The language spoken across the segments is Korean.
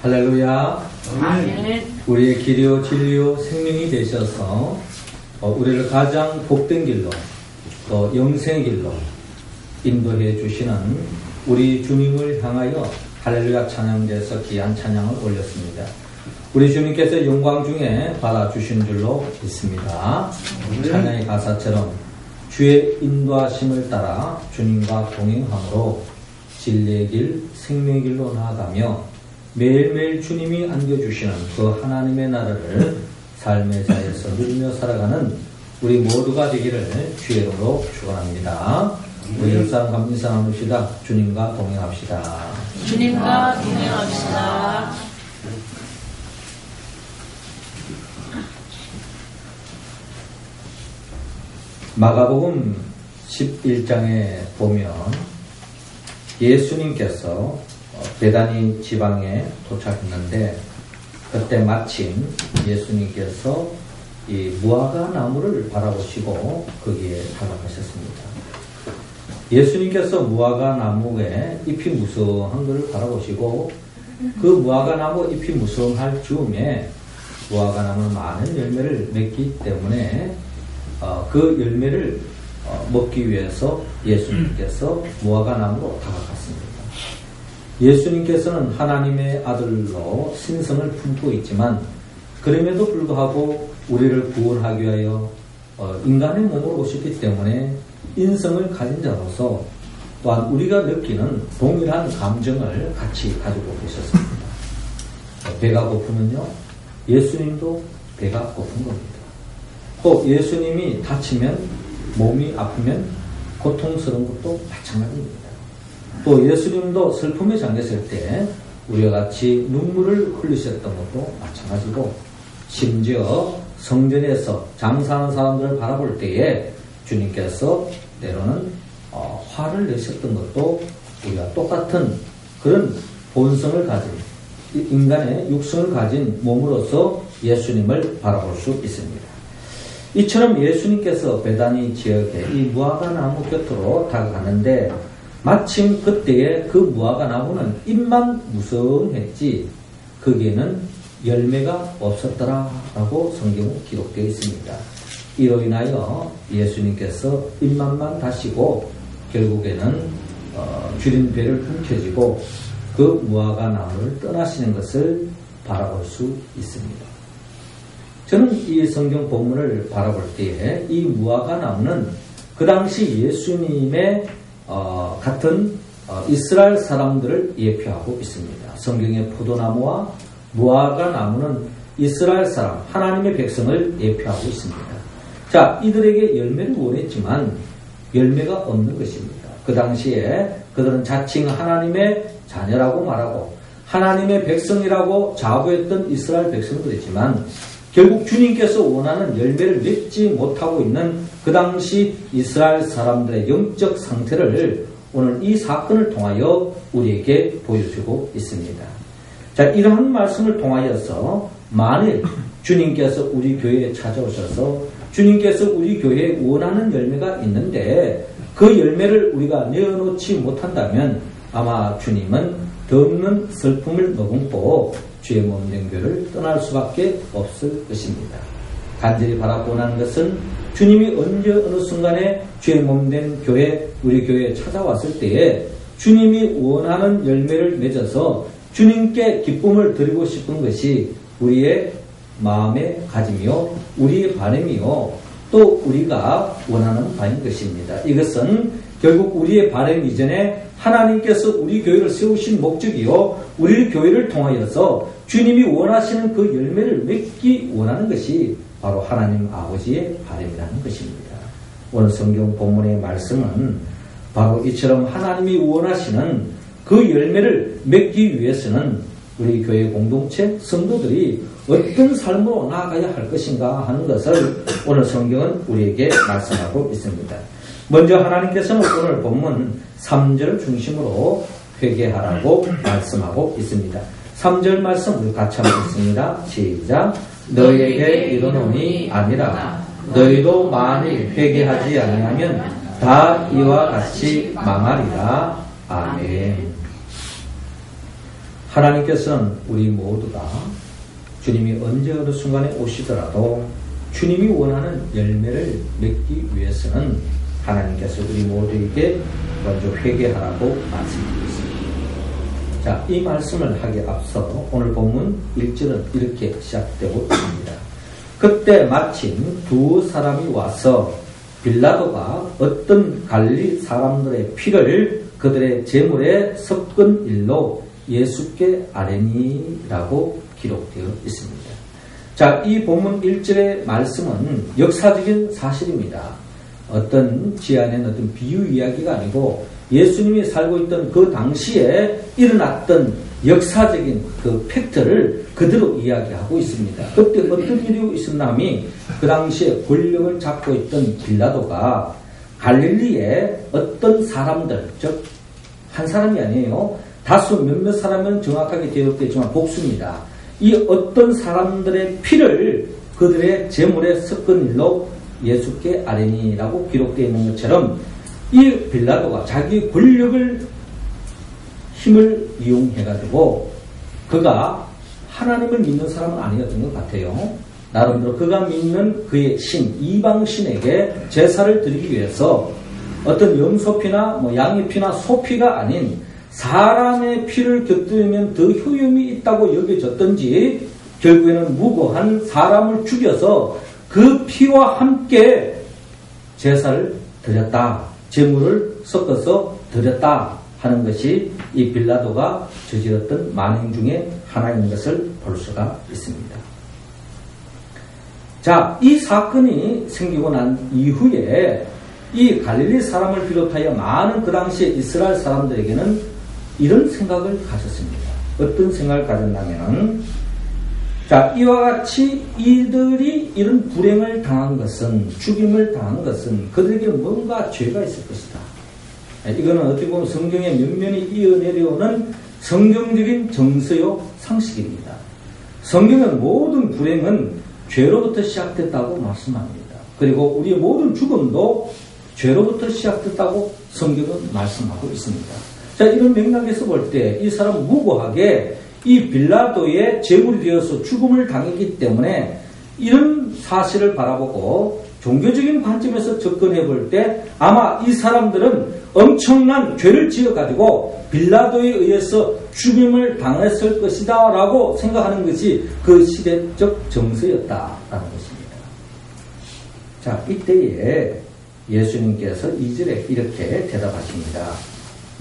할렐루야. 아멘. 우리의 길이요 진리요 생명이 되셔서 우리를 가장 복된 길로 또 영생의 길로 인도해 주시는 우리 주님을 향하여 할렐루야 찬양대에서 귀한 찬양을 올렸습니다. 우리 주님께서 영광 중에 받아주신 줄로 믿습니다. 찬양의 가사처럼 주의 인도하심을 따라 주님과 동행함으로 진리의 길, 생명의 길로 나아가며 매일매일 주님이 안겨주시는 그 하나님의 나라를 삶의 자리에서 누리며 살아가는 우리 모두가 되기를 주의 이름으로 축원합니다. 우리 옆사람과 인사 나눕시다. 주님과 동행합시다. 주님과 동행합시다. 마가복음 11장에 보면 예수님께서 베다니 지방에 도착했는데 그때 마침 예수님께서 이 무화과 나무를 바라보시고 거기에 다가가셨습니다. 예수님께서 무화과 나무에 잎이 무성한 것을 바라보시고 그 무화과 나무 잎이 무성할 즈음에 무화과 나무는 많은 열매를 맺기 때문에 그 열매를 먹기 위해서 예수님께서 무화과 나무로 다가갔습니다. 예수님께서는 하나님의 아들로 신성을 품고 있지만 그럼에도 불구하고 우리를 구원하기 위하여 인간의 몸으로 오셨기 때문에 인성을 가진 자로서 또한 우리가 느끼는 동일한 감정을 같이 가지고 계셨습니다. 배가 고프면요, 예수님도 배가 고픈 겁니다. 또 예수님이 다치면, 몸이 아프면 고통스러운 것도 마찬가지입니다. 또 예수님도 슬픔에 잠겼을 때 우리와 같이 눈물을 흘리셨던 것도 마찬가지고, 심지어 성전에서 장사하는 사람들을 바라볼 때에 주님께서 때로는 화를 내셨던 것도 우리가 똑같은 그런 본성을 가진 인간의 육성을 가진 몸으로서 예수님을 바라볼 수 있습니다. 이처럼 예수님께서 베다니 지역에 이 무화과 나무 곁으로 다가가는데 마침 그때에 그 무화과 나무는 잎만 무성했지 거기에는 열매가 없었더라라고 성경은 기록되어 있습니다. 이로 인하여 예수님께서 잎만만 다시고 결국에는 줄인 배를 움켜쥐고 그 무화과 나무를 떠나시는 것을 바라볼 수 있습니다. 저는 이 성경 본문을 바라볼 때에 이 무화과 나무는 그 당시 예수님의 같은 이스라엘 사람들을 예표하고 있습니다. 성경의 포도나무와 무화과 나무는 이스라엘 사람, 하나님의 백성을 예표하고 있습니다. 자, 이들에게 열매를 원했지만 열매가 없는 것입니다. 그 당시에 그들은 자칭 하나님의 자녀라고 말하고 하나님의 백성이라고 자부했던 이스라엘 백성들이지만 결국 주님께서 원하는 열매를 맺지 못하고 있는 그 당시 이스라엘 사람들의 영적 상태를 오늘 이 사건을 통하여 우리에게 보여주고 있습니다. 자, 이러한 말씀을 통하여서 만일 주님께서 우리 교회에 찾아오셔서 주님께서 우리 교회에 원하는 열매가 있는데 그 열매를 우리가 내어놓지 못한다면 아마 주님은 덧없는 슬픔을 머금고 주의 몸된 교회를 떠날 수밖에 없을 것입니다. 간절히 바라고 원하는 것은 주님이 언제 어느 순간에 주의 몸된 교회, 우리 교회에 찾아왔을 때에 주님이 원하는 열매를 맺어서 주님께 기쁨을 드리고 싶은 것이 우리의 마음의 가짐이요, 우리의 바람이요, 또 우리가 원하는 바인 것입니다. 이것은 결국 우리의 바람 이전에 하나님께서 우리 교회를 세우신 목적이요, 우리 교회를 통하여서 주님이 원하시는 그 열매를 맺기 원하는 것이 바로 하나님 아버지의 바람이라는 것입니다. 오늘 성경 본문의 말씀은 바로 이처럼 하나님이 원하시는 그 열매를 맺기 위해서는 우리 교회 공동체 성도들이 어떤 삶으로 나아가야 할 것인가 하는 것을 오늘 성경은 우리에게 말씀하고 있습니다. 먼저 하나님께서는 오늘 본문 3절 중심으로 회개하라고 말씀하고 있습니다. 3절 말씀 우리 같이 한번 읽습니다. 시작. 너희에게 이르노니 아니라 너희도 만일 회개하지 아니하면 다 이와 같이 망하리라. 아멘. 하나님께서는 우리 모두가 주님이 언제 어느 순간에 오시더라도 주님이 원하는 열매를 맺기 위해서는 하나님께서 우리 모두에게 먼저 회개하라고 말씀드렸습니다. 자, 이 말씀을 하기에 앞서 오늘 본문 1절은 이렇게 시작되고 있습니다. 그때 마침 두 사람이 와서 빌라도가 어떤 갈릴리 사람들의 피를 그들의 제물에 섞은 일로 예수께 아뢰니라고 기록되어 있습니다. 자, 이 본문 1절의 말씀은 역사적인 사실입니다. 어떤 지안의 어떤 비유 이야기가 아니고 예수님이 살고 있던 그 당시에 일어났던 역사적인 그 팩트를 그대로 이야기하고 있습니다. 그때 어떤 일이 있었냐면 그 당시에 권력을 잡고 있던 빌라도가 갈릴리의 어떤 사람들, 즉 한 사람이 아니에요. 다수 몇몇 사람은 정확하게 기록되지만 복수입니다. 이 어떤 사람들의 피를 그들의 제물에 섞은 일로 예수께 아뢰니라고 기록되어 있는 것처럼 이 빌라도가 자기 권력을 힘을 이용해가지고 그가 하나님을 믿는 사람은 아니었던 것 같아요. 나름대로 그가 믿는 그의 신, 이방신에게 제사를 드리기 위해서 어떤 염소피나 뭐 양의 피나 소피가 아닌 사람의 피를 곁들이면 더 효용이 있다고 여겨졌던지 결국에는 무고한 사람을 죽여서 그 피와 함께 제사를 드렸다. 제물을 섞어서 드렸다 하는 것이 이 빌라도가 저질렀던 만행 중에 하나인 것을 볼 수가 있습니다. 자, 이 사건이 생기고 난 이후에 이 갈릴리 사람을 비롯하여 많은 그 당시에 이스라엘 사람들에게는 이런 생각을 가졌습니다. 어떤 생각을 가졌냐면, 자, 이와 같이 이들이 이런 불행을 당한 것은, 죽임을 당한 것은 그들에게 뭔가 죄가 있을 것이다. 이거는 어떻게 보면 성경에 면면이 이어내려오는 성경적인 정서요 상식입니다. 성경은 모든 불행은 죄로부터 시작됐다고 말씀합니다. 그리고 우리의 모든 죽음도 죄로부터 시작됐다고 성경은 말씀하고 있습니다. 자, 이런 맥락에서 볼 때 이 사람은 무고하게 이 빌라도의 제물이 되어서 죽음을 당했기 때문에 이런 사실을 바라보고 종교적인 관점에서 접근해 볼 때 아마 이 사람들은 엄청난 죄를 지어가지고 빌라도에 의해서 죽임을 당했을 것이다 라고 생각하는 것이 그 시대적 정서였다라는 것입니다. 자, 이때에 예수님께서 2절에 이렇게 대답하십니다.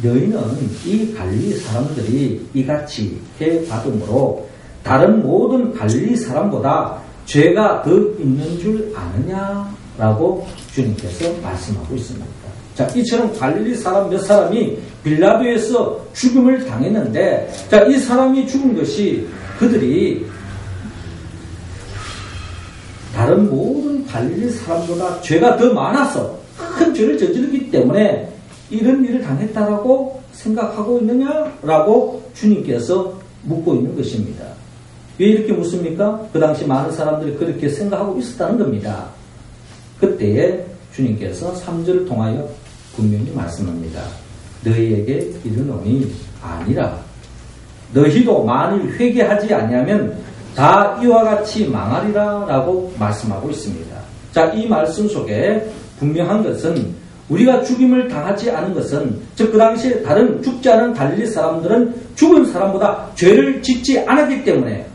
너희는 이 갈릴리 사람들이 이같이 해받음으로 다른 모든 갈릴리 사람보다 죄가 더 있는 줄 아느냐라고 주님께서 말씀하고 있습니다. 자, 이처럼 갈릴리 사람 몇 사람이 빌라도에서 죽음을 당했는데, 자, 이 사람이 죽은 것이 그들이 다른 모든 갈릴리 사람보다 죄가 더 많아서 큰 죄를 저지르기 때문에 이런 일을 당했다라고 생각하고 있느냐라고 주님께서 묻고 있는 것입니다. 왜 이렇게 묻습니까? 그 당시 많은 사람들이 그렇게 생각하고 있었다는 겁니다. 그때에 주님께서 3절을 통하여 분명히 말씀합니다. 너희에게 이르노니 아니라 너희도 만일 회개하지 아니하면 다 이와 같이 망하리라 라고 말씀하고 있습니다. 자, 이 말씀 속에 분명한 것은 우리가 죽임을 당하지 않은 것은, 즉 그 당시에 다른 죽지 않은 갈릴리 사람들은 죽은 사람보다 죄를 짓지 않았기 때문에,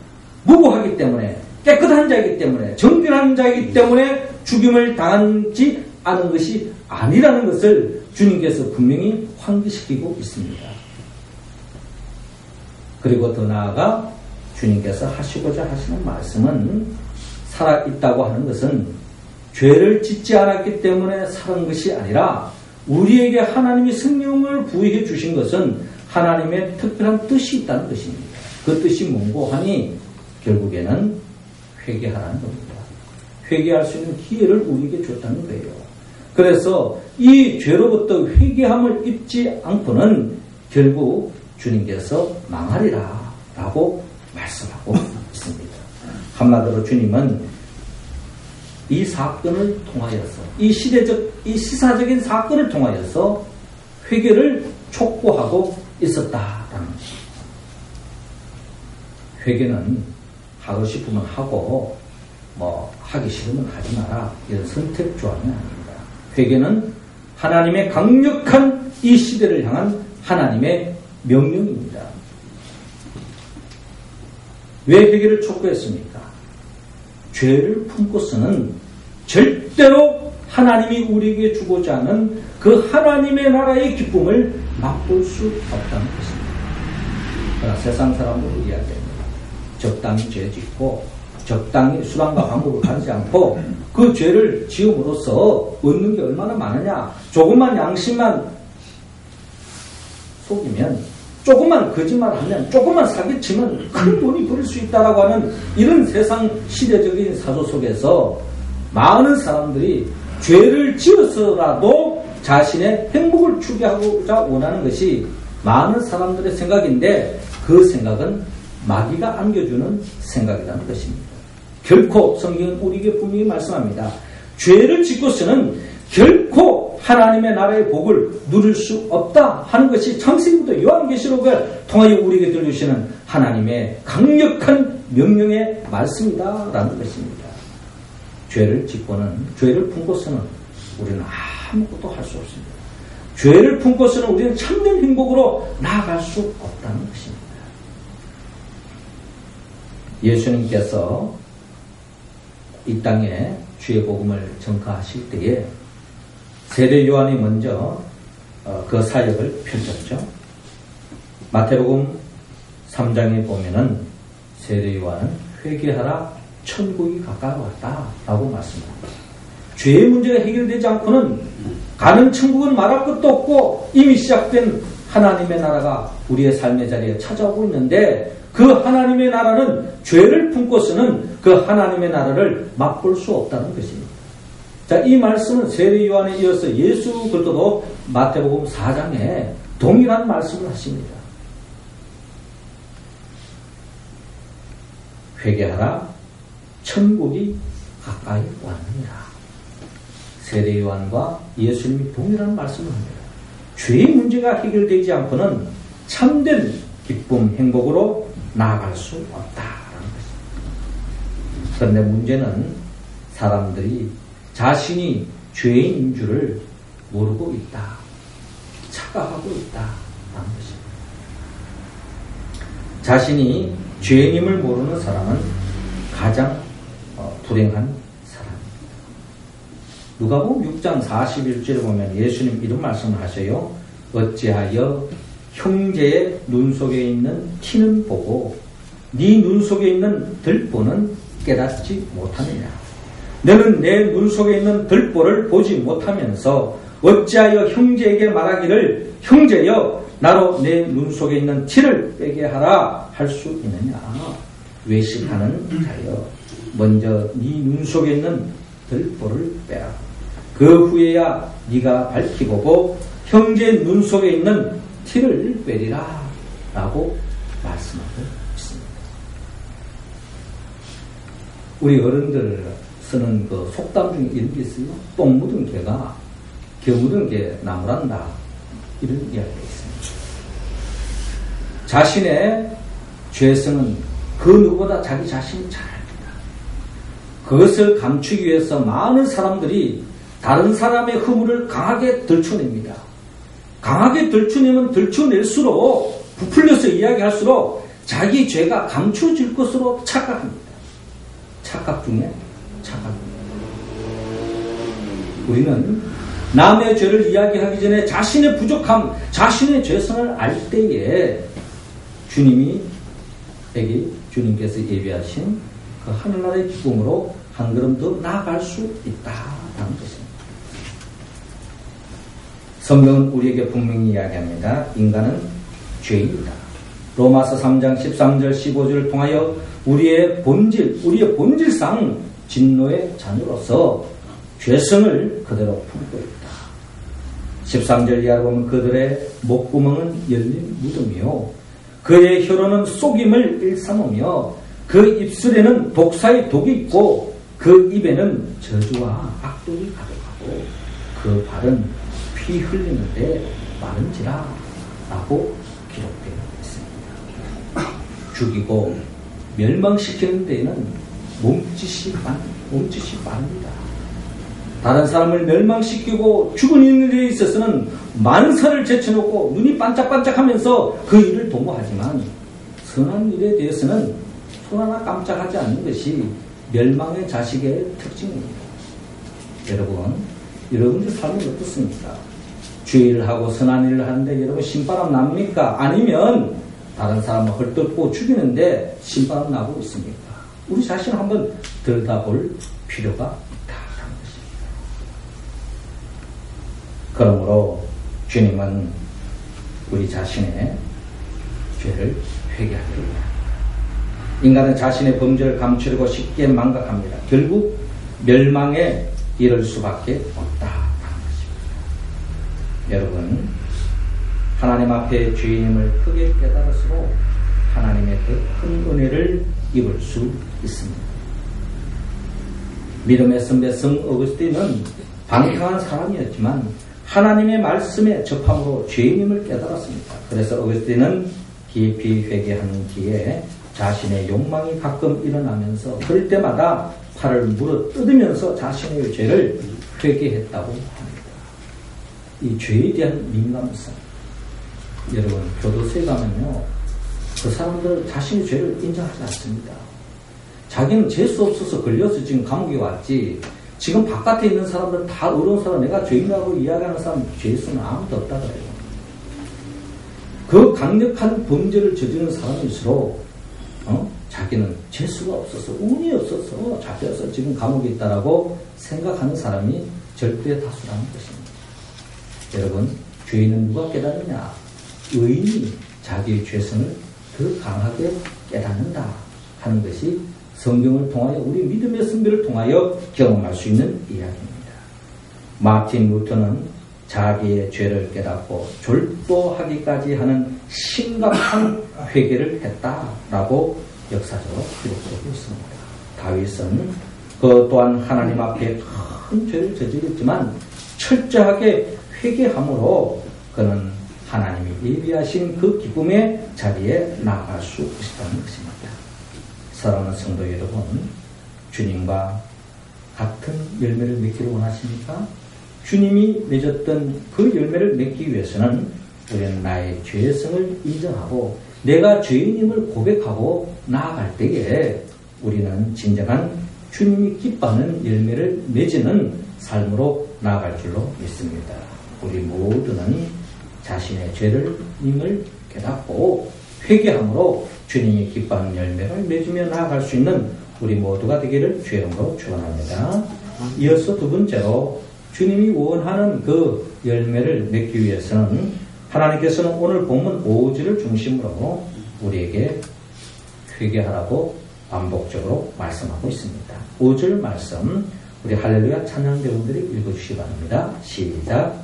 무고하기 때문에, 깨끗한 자이기 때문에, 정결한 자이기 때문에 죽임을 당하지 않은 것이 아니라는 것을 주님께서 분명히 환기시키고 있습니다. 그리고 더 나아가 주님께서 하시고자 하시는 말씀은 살아있다고 하는 것은 죄를 짓지 않았기 때문에 사는 것이 아니라 우리에게 하나님이 성령을 부여해 주신 것은 하나님의 특별한 뜻이 있다는 것입니다. 그 뜻이 뭔고 하니 결국에는 회개하라는 겁니다. 회개할 수 있는 기회를 우리에게 줬다는 거예요. 그래서 이 죄로부터 회개함을 입지 않고는 결국 주님께서 망하리라 라고 말씀하고 있습니다. 한마디로 주님은 이 사건을 통하여서, 이 시사적인 사건을 통하여서 회개를 촉구하고 있었다라는 것입니다. 회개는 하고 싶으면 하고 하기 싫으면 하지 마라, 이런 선택 조항이 아닙니다. 회개는 하나님의 강력한 이 시대를 향한 하나님의 명령입니다. 왜 회개를 촉구했습니까? 죄를 품고서는 절대로 하나님이 우리에게 주고자 하는 그 하나님의 나라의 기쁨을 맛볼 수 없다는 것입니다. 그러나 세상 사람으로 이야기합니다. 적당히 죄 짓고 적당히 수단과 방법을 가리지 않고 그 죄를 지음으로써 얻는 게 얼마나 많으냐, 조금만 양심만 속이면, 조금만 거짓말하면, 조금만 사기치면 큰 돈이 벌을 수 있다라고 하는 이런 세상 시대적인 사조 속에서 많은 사람들이 죄를 지어서라도 자신의 행복을 추구하고자 원하는 것이 많은 사람들의 생각인데, 그 생각은 마귀가 안겨주는 생각이라는 것입니다. 결코 성경은 우리에게 분명히 말씀합니다. 죄를 짓고서는 결코 하나님의 나라의 복을 누릴 수 없다 하는 것이 창세기부터 요한계시록을 통하여 우리에게 들려주시는 하나님의 강력한 명령의 말씀이다라는 것입니다. 죄를 품고서는 우리는 아무것도 할 수 없습니다. 죄를 품고서는 우리는 참된 행복으로 나아갈 수 없다는 것입니다. 예수님께서 이 땅에 주의 복음을 전가하실 때에 세례 요한이 먼저 그 사역을 펼쳤죠. 마태복음 3장에 보면은 세례 요한은 회개하라, 천국이 가까이 왔다라고 말씀합니다. 죄의 문제가 해결되지 않고는 가는 천국은 말할 것도 없고 이미 시작된 하나님의 나라가 우리의 삶의 자리에 찾아오고 있는데, 그 하나님의 나라는 죄를 품고서는 그 하나님의 나라를 맛볼 수 없다는 것입니다. 자, 이 말씀은 세례 요한에 이어서 예수 그리스도도 마태복음 4장에 동일한 말씀을 하십니다. 회개하라, 천국이 가까이 왔느니라. 세례 요한과 예수님이 동일한 말씀을 합니다. 죄의 문제가 해결되지 않고는 참된 기쁨, 행복으로 나아갈 수 없다라는 것입니다. 그런데 문제는 사람들이 자신이 죄인인 줄을 모르고 있다, 착각하고 있다라는 것입니다. 자신이 죄인임을 모르는 사람은 가장 불행한 사람입니다. 누가복음 6장 41절에 보면 예수님 이런 말씀을 하셔요. 어찌하여 형제의 눈 속에 있는 티는 보고 네 눈 속에 있는 들보는 깨닫지 못하느냐. 너는 내 눈 속에 있는 들보를 보지 못하면서 어찌하여 형제에게 말하기를 형제여 나로 내 눈 속에 있는 티를 빼게 하라 할 수 있느냐. 외식하는 자여 먼저 네 눈 속에 있는 들보를 빼라. 그 후에야 네가 밝히 보고 형제의 눈 속에 있는 티를 빼리라 라고 말씀하고 있습니다. 우리 어른들 쓰는 그 속담 중에 이런 게 있어요. 똥 묻은 개가 겨 묻은 개 나무란다, 이런 이야기가 있습니다. 자신의 죄성은 그 누구보다 자기 자신이 잘 압니다. 그것을 감추기 위해서 많은 사람들이 다른 사람의 허물을 강하게 들춰냅니다. 강하게 들춰내면 들춰낼수록, 부풀려서 이야기할수록 자기 죄가 감춰질 것으로 착각합니다. 착각 중에 착각입니다. 우리는 남의 죄를 이야기하기 전에 자신의 부족함, 자신의 죄성을 알 때에 주님께서 예비하신 그 하늘나라의 기쁨으로 한 걸음 더 나아갈 수 있다라는 것입니다. 성경은 우리에게 분명히 이야기합니다. 인간은 죄인이다. 로마서 3장 13절 15절을 통하여 우리의 본질상 진노의 자녀로서 죄성을 그대로 품고 있다. 13절 이하로 보면 그들의 목구멍은 열린 무덤이요 그의 혀로는 속임을 일삼으며 그 입술에는 독사의 독이 있고 그 입에는 저주와 악독이 가득하고 그 발은 피 흘리는데 마른지라 라고 기록되어 있습니다. 죽이고 멸망시키는 데에는 몸짓이 빠릅니다. 다른 사람을 멸망시키고 죽은 일에 있어서는 만사를 제쳐놓고 눈이 반짝반짝하면서 그 일을 도모하지만 선한 일에 대해서는 손 하나 깜짝하지 않는 것이 멸망의 자식의 특징입니다. 여러분들 삶은 어떻습니까? 주의를 하고 선한 일을 하는데 여러분 신바람 납니까? 아니면 다른 사람을 헐뜯고 죽이는데 신바람 나고 있습니까? 우리 자신을 한번 들여다볼 필요가 있다는 것입니다. 그러므로 주님은 우리 자신의 죄를 회개하기를 원합니다. 인간은 자신의 범죄를 감추려고 쉽게 망각합니다. 결국 멸망에 이를 수밖에 없다는 것입니다. 여러분, 하나님 앞에 주인임을 크게 깨달을수록 하나님의 그 큰 은혜를 입을 수 있습니다. 믿음의 선배 성 어거스틴은 방탕한 사람이었지만 하나님의 말씀에 접함으로 죄인임을 깨달았습니다. 그래서 어거스틴은 깊이 회개한 뒤에 자신의 욕망이 가끔 일어나면서 그럴 때마다 팔을 물어 뜯으면서 자신의 죄를 회개했다고 합니다. 이 죄에 대한 민감성. 여러분, 교도소에 가면요, 그 사람들 자신의 죄를 인정하지 않습니다. 자기는 재수 없어서 걸려서 지금 감옥에 왔지, 지금 바깥에 있는 사람들은 다 어려운 사람, 내가 죄인이라고 이야기하는 사람 죄수는 아무도 없다 그래요. 그 강력한 범죄를 저지른 사람일수록 자기는 재수가 없어서, 운이 없어서 잡혀서 지금 감옥에 있다라고 생각하는 사람이 절대 다수라는 것입니다. 여러분, 죄인은 누가 깨닫느냐? 의인이 자기의 죄성을 더 강하게 깨닫는다 하는 것이 성경을 통하여 우리 믿음의 선배를 통하여 경험할 수 있는 이야기입니다. 마틴 루터는 자기의 죄를 깨닫고 졸도하기까지 하는 심각한 회개를 했다라고 역사적으로 기록되고 있습니다. 다윗은 그 또한 하나님 앞에 큰 죄를 저질렀지만 철저하게 회개함으로 그는 하나님이 예비하신 그 기쁨의 자리에 나아갈 수 있다는 것입니다. 사랑하는 성도 여러분, 주님과 같은 열매를 맺기를 원하십니까? 주님이 맺었던 그 열매를 맺기 위해서는 우리는 나의 죄성을 인정하고 내가 죄인임을 고백하고 나아갈 때에 우리는 진정한 주님이 기뻐하는 열매를 맺는 삶으로 나아갈 줄로 믿습니다. 우리 모두는 자신의 죄를 깨닫고 회개함으로 주님이 기뻐하는 열매를 맺으며 나아갈 수 있는 우리 모두가 되기를 주의 이름으로 축원합니다. 이어서 두 번째로 주님이 원하는 그 열매를 맺기 위해서는 하나님께서는 오늘 본문 5절을 중심으로 우리에게 회개하라고 반복적으로 말씀하고 있습니다. 5절 말씀 우리 할렐루야 찬양대원들이 읽어주시기 바랍니다. 시작.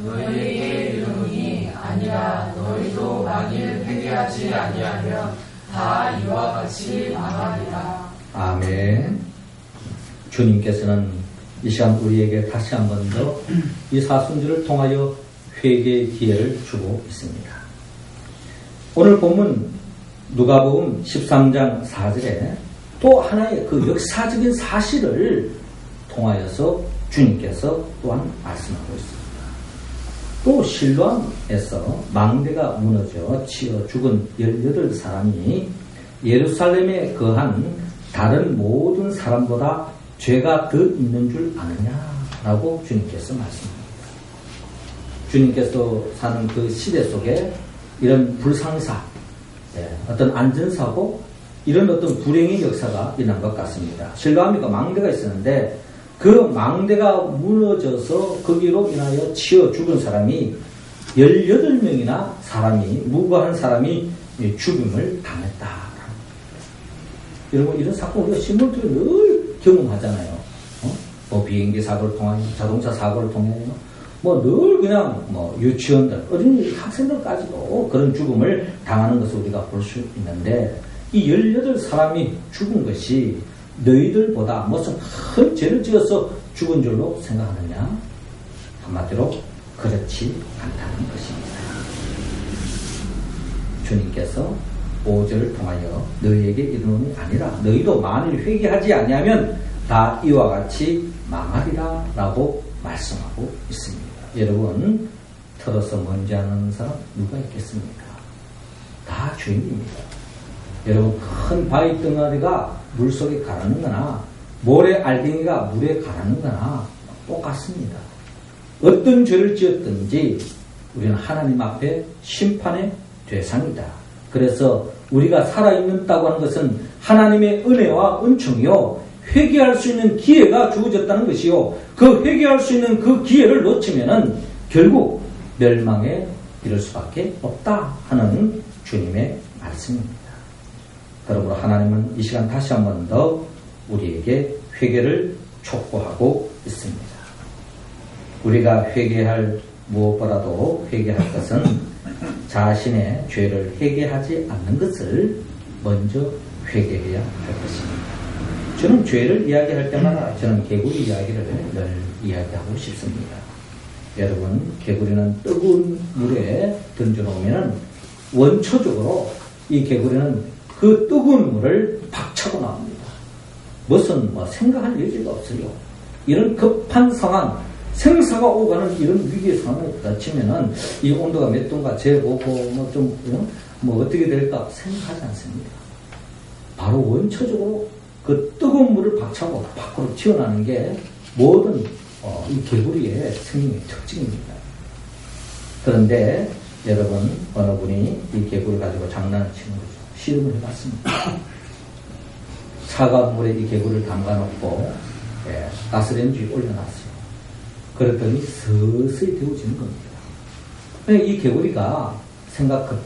너희에게 이르노니 아니라 너희도 만일 회개하지 아니하면 다 이와 같이 망하리라. 아멘. 주님께서는 이 시간 우리에게 다시 한 번 더 이 사순절을 통하여 회개의 기회를 주고 있습니다. 오늘 본문 누가복음 13장 4절에 또 하나의 그 역사적인 사실을 통하여서 주님께서 또한 말씀하고 있습니다. 또 실로암에서 망대가 무너져 치어 죽은 18사람이 예루살렘에 거한 다른 모든 사람보다 죄가 더 있는 줄 아느냐라고 주님께서 말씀합니다. 주님께서 사는 그 시대 속에 이런 불상사, 어떤 안전사고, 이런 어떤 불행의 역사가 일어난 것 같습니다. 실로암에 망대가 있었는데 그 망대가 무너져서 거기로 인하여 치어 죽은 사람이 18명이나 무고한 사람이 죽임을 당했다. 여러분, 이런 사건 우리가 신문 통해 늘 경험하잖아요. 뭐 비행기 사고를 통하여, 자동차 사고를 통하여, 뭐 늘 그냥 유치원들, 어린이 학생들까지도 그런 죽음을 당하는 것을 우리가 볼 수 있는데, 이 18사람이 죽은 것이 너희들보다 무슨 큰 죄를 지어서 죽은 줄로 생각하느냐? 한마디로 그렇지 않다는 것입니다. 주님께서 5절을 통하여 너희에게 이르노니 아니라 너희도 만일 회개하지 아니하면 다 이와 같이 망하리라 라고 말씀하고 있습니다. 여러분, 털어서 먼지 하는 사람 누가 있겠습니까? 다 주인입니다. 여러분, 큰 바위 덩어리가 물속에 가라는 거나 모래 알갱이가 물에 가라는 거나 똑같습니다. 어떤 죄를 지었든지 우리는 하나님 앞에 심판의 대상이다. 그래서 우리가 살아있는다고 하는 것은 하나님의 은혜와 은총이요, 회개할 수 있는 기회가 주어졌다는 것이요, 그 회개할 수 있는 그 기회를 놓치면은 결국 멸망에 이를 수밖에 없다 하는 주님의 말씀입니다. 그러므로 하나님은 이 시간 다시 한 번 더 우리에게 회개를 촉구하고 있습니다. 우리가 회개할, 무엇보다도 회개할 것은 자신의 죄를 회개하지 않는 것을 먼저 회개해야 할 것입니다. 저는 죄를 이야기할 때마다 저는 개구리 이야기를 늘 이야기하고 싶습니다. 여러분, 개구리는 뜨거운 물에 던져놓으면 원초적으로 이 개구리는 그 뜨거운 물을 박차고 나옵니다. 무슨 생각할 여지가 없어요. 이런 급한 상황, 생사가 오가는 이런 위기의 상황에 닥치면은 이 온도가 몇 도인가 재보고 어떻게 될까 생각하지 않습니다. 바로 원초적으로 그 뜨거운 물을 박차고 밖으로 튀어나오는 게 모든 이 개구리의 생명의 특징입니다. 그런데 여러분, 어느 분이 이 개구리를 가지고 장난을 치는 거죠. 실험을 해봤습니다. 차가운 물에 이 개구리를 담가놓고 가스레인지에 올려놨어요. 그랬더니 서서히 데워지는 겁니다. 이 개구리가 생각할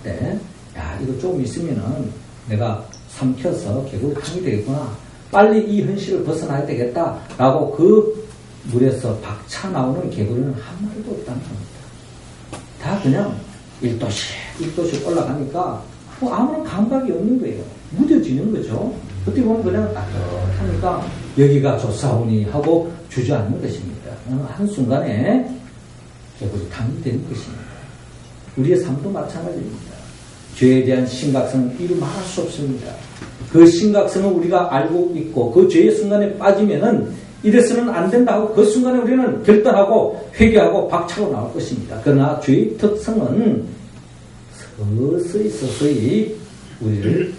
야, 이거 조금 있으면은 내가 삼켜서 개구리탕이 되겠구나. 빨리 이 현실을 벗어나야 되겠다라고 그 물에서 박차 나오는 개구리는 한 마리도 없다는 겁니다. 다 그냥 1도씩 올라가니까 아무런 감각이 없는 거예요. 무뎌지는 거죠. 어떻게 보면 그냥 따뜻하니까 여기가 좋사오니 하고 주저앉는 것입니다. 한순간에 개구리탕이 되는 것입니다. 우리의 삶도 마찬가지입니다. 죄에 대한 심각성은 이루 말할 수 없습니다. 그 심각성을 우리가 알고 있고 그 죄의 순간에 빠지면은 이래서는 안 된다고 그 순간에 우리는 결단하고 회개하고 박차고 나올 것입니다. 그러나 죄의 특성은 서서히 우리를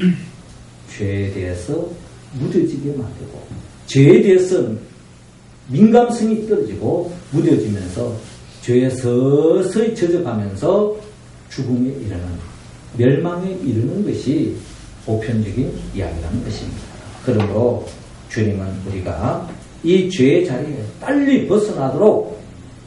죄에 대해서 무뎌지게 만들고 죄에 대해서 민감성이 떨어지고 무뎌지면서 죄에 서서히 젖어가면서 죽음에 이르는, 멸망에 이르는 것이 보편적인 이야기라는 것입니다. 그러므로 주님은 우리가 이 죄의 자리에 빨리 벗어나도록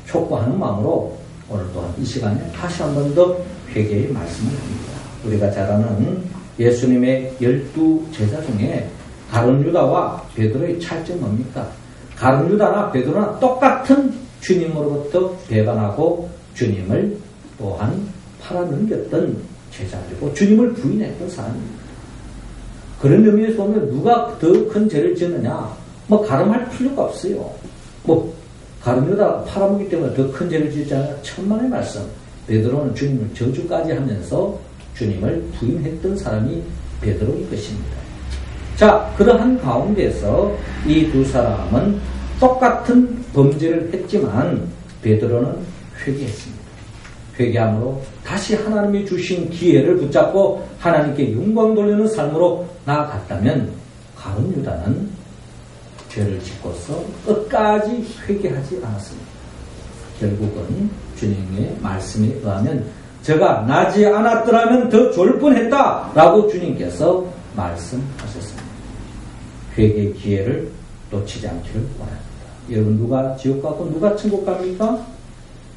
촉구하는 마음으로 오늘 또한 이 시간에 다시 한 번 더 회개의 말씀을 합니다. 우리가 잘 아는 예수님의 12제자 중에 가룟 유다와 베드로의 차이점은 뭡니까? 가룟 유다나 베드로나 똑같은 주님으로부터 배반하고 주님을 또한 팔아넘겼던 제자들이고 주님을 부인했던 사람입니다. 그런 의미에서 보면 누가 더 큰 죄를 지었느냐? 가름할 필요가 없어요. 가룟 유다가 팔아먹기 때문에 더 큰 죄를 지었지 않냐? 천만의 말씀. 베드로는 주님을 저주까지 하면서 주님을 부인했던 사람이 베드로일 것입니다. 자, 그러한 가운데서 이 두 사람은 똑같은 범죄를 했지만 베드로는 회개했습니다. 회개함으로 다시 하나님이 주신 기회를 붙잡고 하나님께 영광 돌리는 삶으로 나아갔다면 가룟 유다는 죄를 짓고서 끝까지 회개하지 않았습니다. 결국은 주님의 말씀에 의하면 저가 나지 않았더라면 더 좋을 뻔했다라고 주님께서 말씀하셨습니다. 회개의 기회를 놓치지 않기를 원합니다. 여러분, 누가 지옥 가고 누가 천국 갑니까?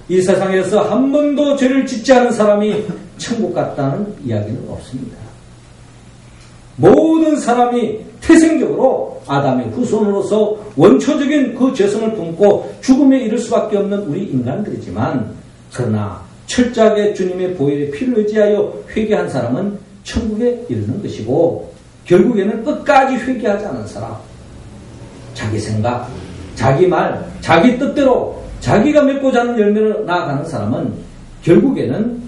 이 세상에서 한 번도 죄를 짓지 않은 사람이 천국 갔다는 이야기는 없습니다. 모든 사람이 태생적으로 아담의 후손으로서 원초적인 그 죄성을 품고 죽음에 이를 수밖에 없는 우리 인간들이지만, 그러나 철저하게 주님의 보혈의 피를 의지하여 회개한 사람은 천국에 이르는 것이고, 결국에는 끝까지 회개하지 않은 사람, 자기 생각, 자기 말, 자기 뜻대로 자기가 맺고자 하는 열매를 나아가는 사람은 결국에는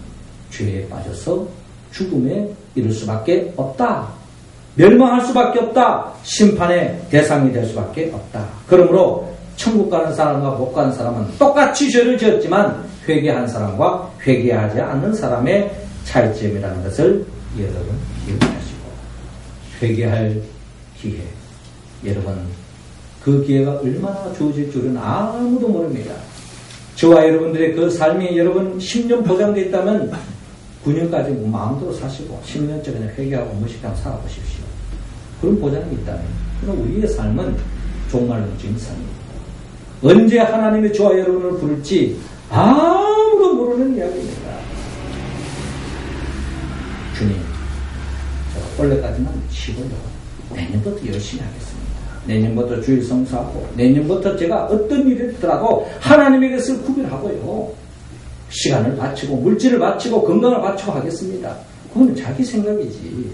죄에 빠져서 죽음에 이룰 수밖에 없다. 멸망할 수밖에 없다. 심판의 대상이 될 수밖에 없다. 그러므로 천국 가는 사람과 못 가는 사람은 똑같이 죄를 지었지만 회개한 사람과 회개하지 않는 사람의 차이점이라는 것을 여러분 기억하시고, 회개할 기회, 여러분 그 기회가 얼마나 주어질 줄은 아무도 모릅니다. 저와 여러분들의 그 삶이 여러분 10년 보장되어 있다면 9년까지 마음대로 사시고 10년째 그냥 회개하고 무식하고 살아보십시오. 그런 보장이 있다면, 그럼 우리의 삶은 종말로 지은 삶입니다. 언제 하나님의 저와 여러분을 부를지 아무도 모르는 이야기입니다. 주님, 제가 올해까지만 쉬고요, 내년부터 열심히 하겠습니다. 내년부터 주일 성수하고, 내년부터 제가 어떤 일이 있더라도 하나님의 것을 구별하고요, 시간을 바치고 물질을 바치고 건강을 바치고 하겠습니다. 그건 자기 생각이지,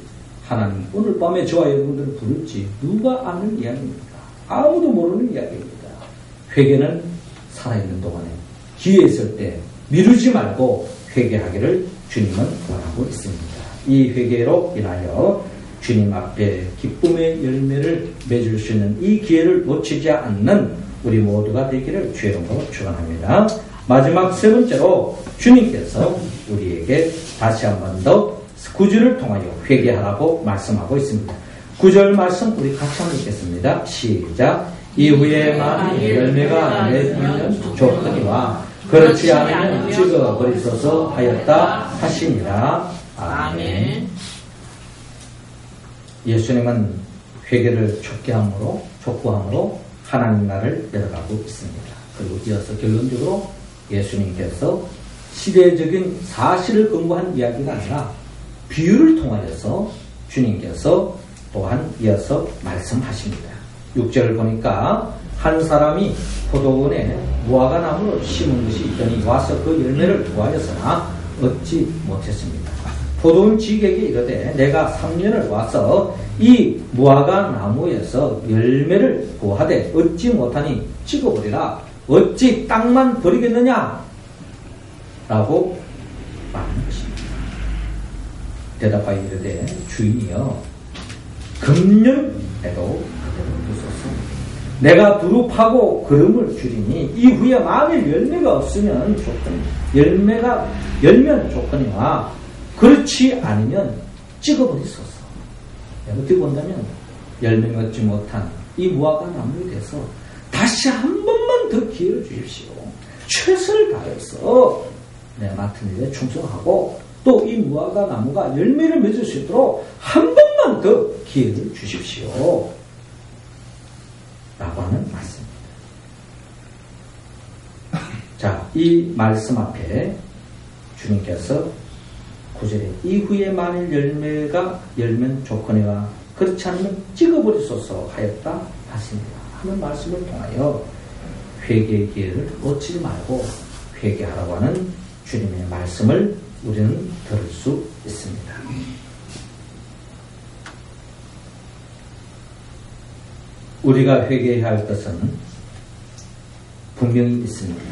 하나님 오늘 밤에 저와 여러분들을 부를지 누가 아는 이야기입니까? 아무도 모르는 이야기입니다. 회개는 살아있는 동안에 기회 있을 때 미루지 말고 회개하기를 주님은 원하고 있습니다. 이 회개로 인하여 주님 앞에 기쁨의 열매를 맺을 수 있는 이 기회를 놓치지 않는 우리 모두가 되기를 주의 이름으로 축원합니다. 마지막 세 번째로 주님께서 우리에게 다시 한 번 더 9절을 통하여 회개하라고 말씀하고 있습니다. 9절 말씀 우리 같이 한번 읽겠습니다. 시작. 이후에 많이 열매가 맺으면 좋거니와 그렇지 않으면 찍어버리소서 하였다 하시니라. 아멘. 예수님은 회개를 촉구함으로 하나님 나라를 열어가고 있습니다. 그리고 이어서 결론적으로 예수님께서 시대적인 사실을 근거한 이야기가 아니라 비유를 통하여서 주님께서 또한 이어서 말씀하십니다. 6절을 보니까 한 사람이 포도원에 무화과 나무를 심은 것이 있더니 와서 그 열매를 구하였으나 얻지 못했습니다. 포도원 지객이 이르되 내가 3년을 와서 이 무화과 나무에서 열매를 구하되 얻지 못하니 찍어버리라. 어찌 땅만 버리겠느냐? 라고 말하는 것입니다. 대답하여 이르되 주인이여 금년에도 그대로 두소서. 내가 두루 파고 그름을 줄이니 이후에 만일 열매가 없으면 좋거니 열면 좋거니와 그렇지 않으면 찍어버리소서. 어떻게 본다면 열매 얻지 못한 이 무화과 나무에 대해서 다시 한 번만 더 기회를 주십시오. 최선을 다해서 내 맡은 일에 충성하고 또 이 무화과 나무가 열매를 맺을 수 있도록 한 번만 더 기회를 주십시오. 라고 하는 말씀입니다. 자, 이 말씀 앞에 주님께서 9절에 이후에 만일 열매가 열면 좋거니와 그렇지 않으면 찍어버리소서 하였다 하십니다. 하는 말씀을 통하여 회개의 기회를 놓치지 말고 회개하라고 하는 주님의 말씀을 우리는 들을 수 있습니다. 우리가 회개해야 할 것은 분명히 있습니다.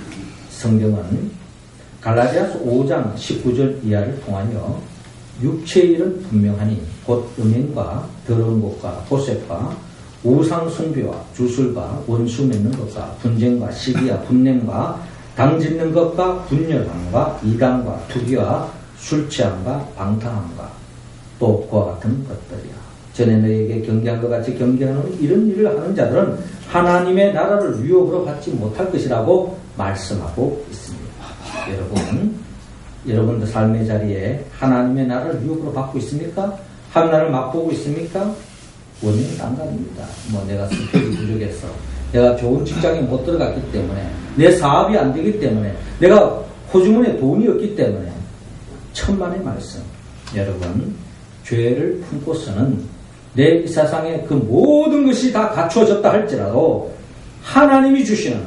성경은 갈라디아서 5장 19절 이하를 통하여 육체의 일은 분명하니 곧 음행과 더러운 것과 보색과 우상 숭배와 주술과 원수 맺는 것과 분쟁과 시기와 분냄과 당 짓는 것과 분열함과 이단과 투기와 술 취함과 방탕함과 또 그와 같은 것들이야. 전에 너에게 경계한 것 같이 경계하는 이런 일을 하는 자들은 하나님의 나라를 유혹으로 받지 못할 것이라고 말씀하고 있습니다. 여러분들 삶의 자리에 하나님의 나라를 유혹으로 받고 있습니까? 하나님을 맛보고 있습니까? 원인은 딴간입니다. 내가 스펙이 부족해서, 내가 좋은 직장에 못 들어갔기 때문에, 내 사업이 안 되기 때문에, 내가 호주머니에 돈이 없기 때문에, 천만의 말씀. 여러분, 죄를 품고서는 내 이 세상에 그 모든 것이 다 갖추어졌다 할지라도 하나님이 주시는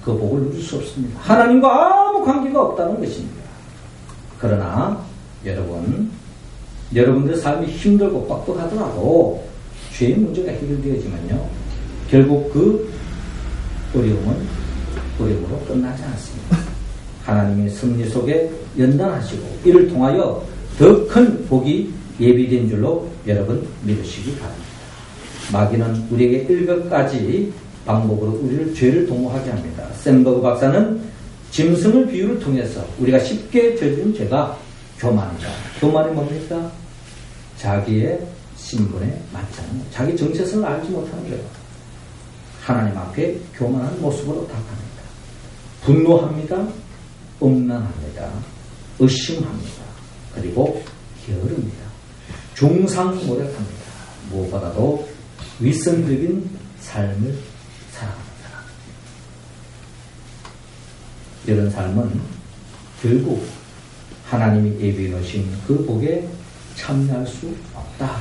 그 복을 누릴 수 없습니다. 하나님과 아무 관계가 없다는 것입니다. 그러나 여러분들 삶이 힘들고 빡빡하더라도 죄의 문제가 해결되어지면요, 결국 그 어려움은 어려움으로 끝나지 않습니다. 하나님의 섭리 속에 연단하시고 이를 통하여 더 큰 복이 예비된 줄로 여러분 믿으시기 바랍니다. 마귀는 우리에게 7가지 방법으로 우리를 죄를 도모하게 합니다. 샌버그 박사는 짐승을 비유를 통해서 우리가 쉽게 저지른 죄가 교만이다. 교만이 뭡니까? 자기의 신분에 맞지 않는, 자기 정체성을 알지 못하는 거예요. 하나님 앞에 교만한 모습으로 답합니다. 분노합니다. 음란합니다. 의심합니다. 그리고 게으릅니다. 중상모략합니다. 무엇보다도 위선적인 삶을 살아가는 사람. 이런 삶은 결국 하나님이 예비해 놓으신 그 복에 참여할 수 없다라는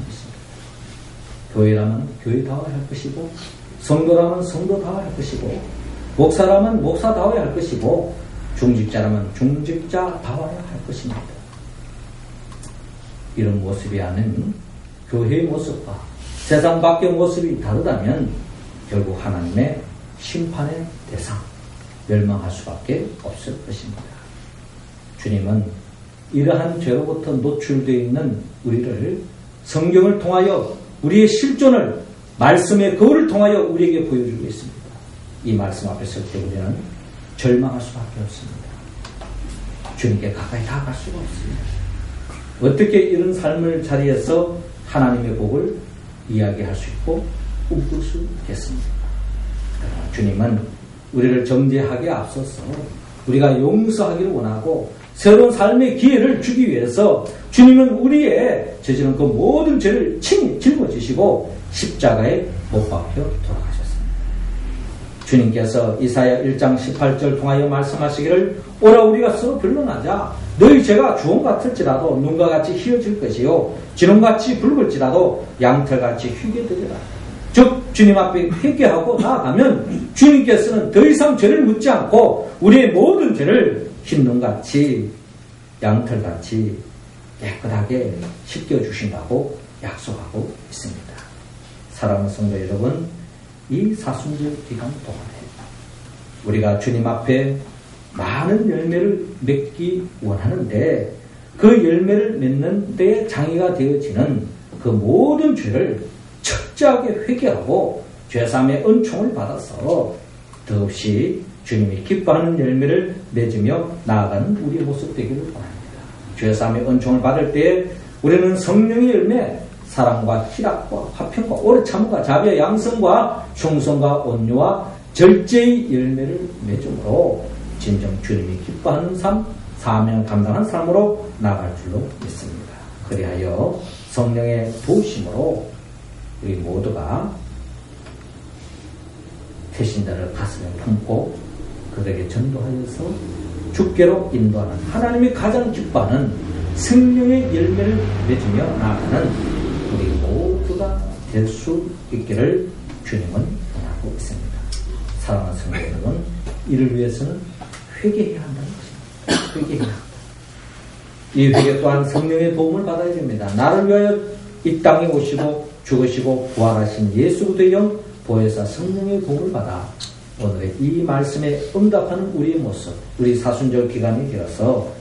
것입니다. 교회라면 교회다워야 할 것이고, 성도라면 성도다워야 할 것이고, 목사라면 목사다워야 할 것이고, 중직자라면 중직자다워야 할 것입니다. 이런 모습이 아닌 교회의 모습과 세상 밖의 모습이 다르다면 결국 하나님의 심판의 대상, 멸망할 수밖에 없을 것입니다. 주님은 이러한 죄로부터 노출되어 있는 우리를 성경을 통하여 우리의 실존을 말씀의 거울을 통하여 우리에게 보여주고 있습니다. 이 말씀 앞에 설 때 우리는 절망할 수밖에 없습니다. 주님께 가까이 다가갈 수가 없습니다. 어떻게 이런 삶을 자리에서 하나님의 복을 이야기할 수 있고 꿈꿀 수 있겠습니까? 주님은 우리를 정죄하기에 앞서서 우리가 용서하기를 원하고 새로운 삶의 기회를 주기 위해서 주님은 우리의 저지른 그 모든 죄를 친히 짊어지시고 십자가에 못 박혀 돌아가셨습니다. 주님께서 이사야 1장 18절 통하여 말씀하시기를 오라 우리가 서로 변론하자. 너희 죄가 주홍 같을지라도 눈과 같이 희어질 것이요 진홍같이 붉을지라도 양털같이 휘게 되리라. 즉 주님 앞에 회개하고 나아가면 주님께서는 더 이상 죄를 묻지 않고 우리의 모든 죄를 흰눈같이 양털같이 깨끗하게 씻겨주신다고 약속하고 있습니다. 사랑하는 성도 여러분, 이 사순절 기간 동안에 우리가 주님 앞에 많은 열매를 맺기 원하는데 그 열매를 맺는 데 장애가 되어지는 그 모든 죄를 철저하게 회개하고 죄사함의 은총을 받아서 더없이 주님이 기뻐하는 열매를 맺으며 나아가는 우리의 모습 되기를 원합니다. 죄사함의 은총을 받을 때 우리는 성령의 열매, 사랑과 희락과 화평과 오래 참음과 자비와 양성과 충성과 온유와 절제의 열매를 맺음으로 진정 주님이 기뻐하는 삶, 사명을 감당하는 삶으로 나아갈 줄로 믿습니다. 그리하여 성령의 도우심으로 우리 모두가 태신자를 가슴에 품고 그들에게 전도하여서 주께로 인도하는 하나님이 가장 기뻐하는 생명의 열매를 맺으며 나아가는 우리 모두가 될 수 있기를 주님은 원하고 있습니다. 사랑하는 성도 여러분, 이를 위해서는 회개해야 한다는 것입니다. 회개해야 한다. 이 회개 또한 성령의 도움을 받아야 됩니다. 나를 위하여 이 땅에 오시고 죽으시고 부활하신 예수 그리스도의 영 보혜사 성령의 도움을 받아 오늘의 이 말씀에 응답하는 우리의 모습, 우리 사순절 기간이 되어서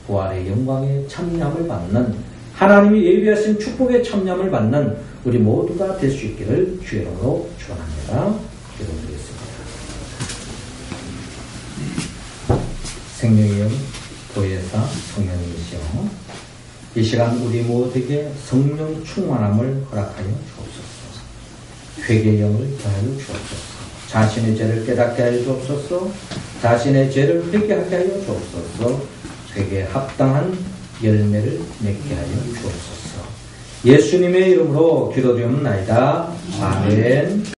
부활의 영광에 참여함을 받는 하나님이 예비하신 축복에 참여함을 받는 우리 모두가 될 수 있기를 주의 이름으로 축원합니다. 기도드리겠습니다. 생명의 영 보혜사 성령이시여 이 시간 우리 모두에게 성령 충만함을 허락하여 주옵소서. 회개의 영을 더하여 주옵소서. 자신의 죄를 깨닫게 하여 주옵소서. 자신의 죄를 회개하게 하여 주옵소서. 회개에 합당한 열매를 맺게 하여 주옵소서. 예수님의 이름으로 기도드리옵나이다. 아멘.